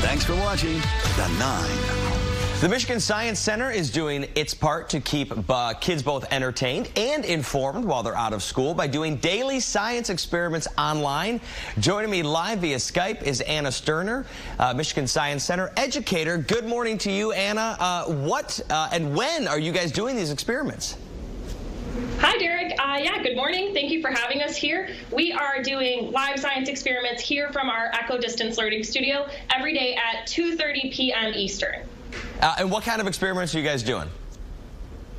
Thanks for watching The 9. The Michigan Science Center is doing its part to keep kids both entertained and informed while they're out of school by doing daily science experiments online. Joining me live via Skype is Anna Sterner, Michigan Science Center educator. Good morning to you, Anna. What and when are you guys doing these experiments? Hi, Derek. Yeah, good morning. Thank you for having us here. We are doing live science experiments here from our Echo Distance Learning Studio every day at 2:30 p.m. Eastern. And what kind of experiments are you guys doing?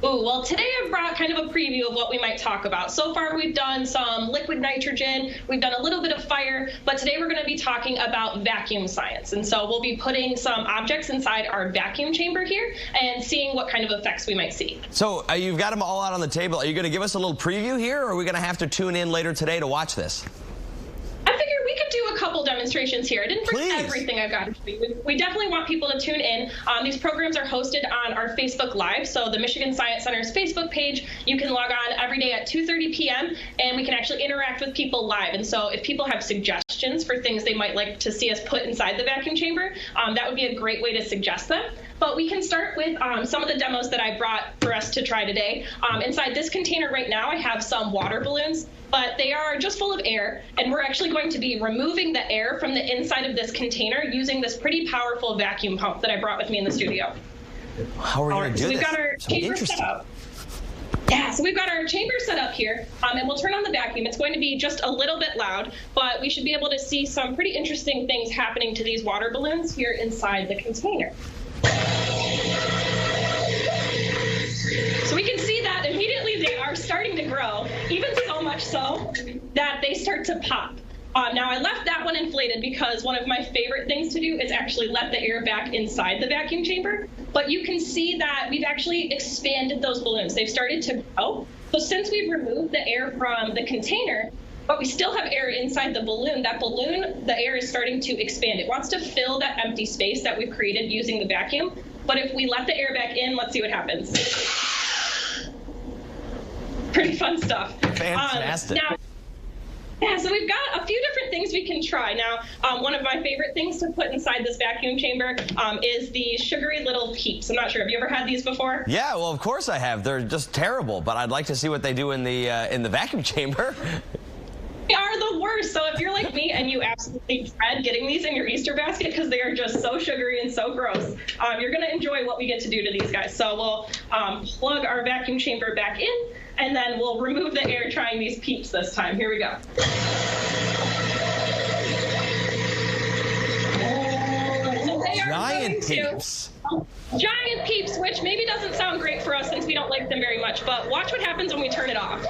Ooh, well, today I've brought kind of a preview of what we might talk about. So far, we've done some liquid nitrogen, we've done a little bit of fire, but today we're going to be talking about vacuum science. And so we'll be putting some objects inside our vacuum chamber here and seeing what kind of effects we might see. So you've got them all out on the table. Are you going to give us a little preview here, or are we going to have to tune in later today to watch this? I figured we could do a couple demonstrations here. I didn't bring everything I've got to show you. We definitely want people to tune in. These programs are hosted on our Facebook Live, so the Michigan Science Center's Facebook page. You can log on every day at 2:30 p.m. and we can actually interact with people live. And so if people have suggestions for things they might like to see us put inside the vacuum chamber, that would be a great way to suggest them. But we can start with some of the demos that I brought for us to try today. Inside this container right now, I have some water balloons, but they are just full of air, and we're actually going to be removing the air from the inside of this container using this pretty powerful vacuum pump that I brought with me in the studio. How are we going to do this? We've got our chamber set up. Yeah, so we've got our chamber set up here, and we'll turn on the vacuum. It's going to be just a little bit loud, but we should be able to see some pretty interesting things happening to these water balloons here inside the container. So we can see that immediately they are starting to grow, even so much so that they start to pop. Now, I left that one inflated because one of my favorite things to do is actually let the air back inside the vacuum chamber. But you can see that we've actually expanded those balloons. They've started to grow. So since we've removed the air from the container, but we still have air inside the balloon, the air is starting to expand. It wants to fill that empty space that we've created using the vacuum. But if we let the air back in, let's see what happens. Pretty fun stuff. Fantastic. Yeah, so we've got a few different things we can try. Now, one of my favorite things to put inside this vacuum chamber is the sugary little peeps. I'm not sure, have you ever had these before? Yeah, well, of course I have. They're just terrible, but I'd like to see what they do in the vacuum chamber. They are the worst. So if you're like me and you absolutely dread getting these in your Easter basket because they are just so sugary and so gross, you're going to enjoy what we get to do to these guys. So we'll plug our vacuum chamber back in, and then we'll remove the air trying these peeps this time. Here we go. Giant peeps. Giant peeps, which maybe doesn't sound great for us since we don't like them very much, but watch what happens when we turn it off.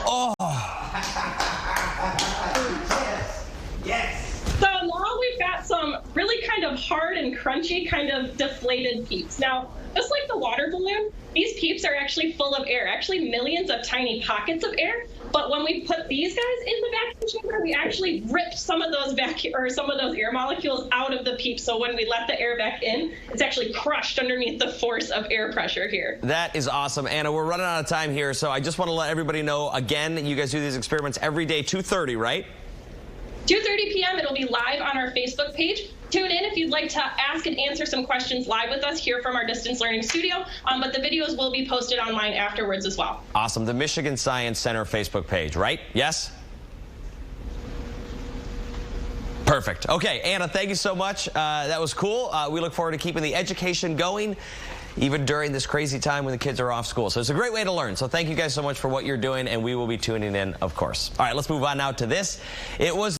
Oh. Yes. So now we've got some really kind of hard and crunchy kind of deflated peeps. Now, just like the water balloon, these peeps are actually full of air, actually millions of tiny pockets of air. But when we put these guys in the vacuum chamber, we actually ripped some of those air molecules out of the peeps. So when we let the air back in, it's actually crushed underneath the force of air pressure here. That is awesome. Anna, we're running out of time here, so I just want to let everybody know, again, you guys do these experiments every day, 2:30, right? 2:30 p.m. It'll be live on our Facebook page. Tune in if you'd like to ask and answer some questions live with us here from our distance learning studio, but the videos will be posted online afterwards as well. Awesome. The Michigan Science Center Facebook page, right? Yes? Perfect. Okay, Anna, thank you so much. That was cool. We look forward to keeping the education going, even during this crazy time when the kids are off school. So it's a great way to learn. So thank you guys so much for what you're doing, and we will be tuning in, of course. All right, let's move on now to this. It was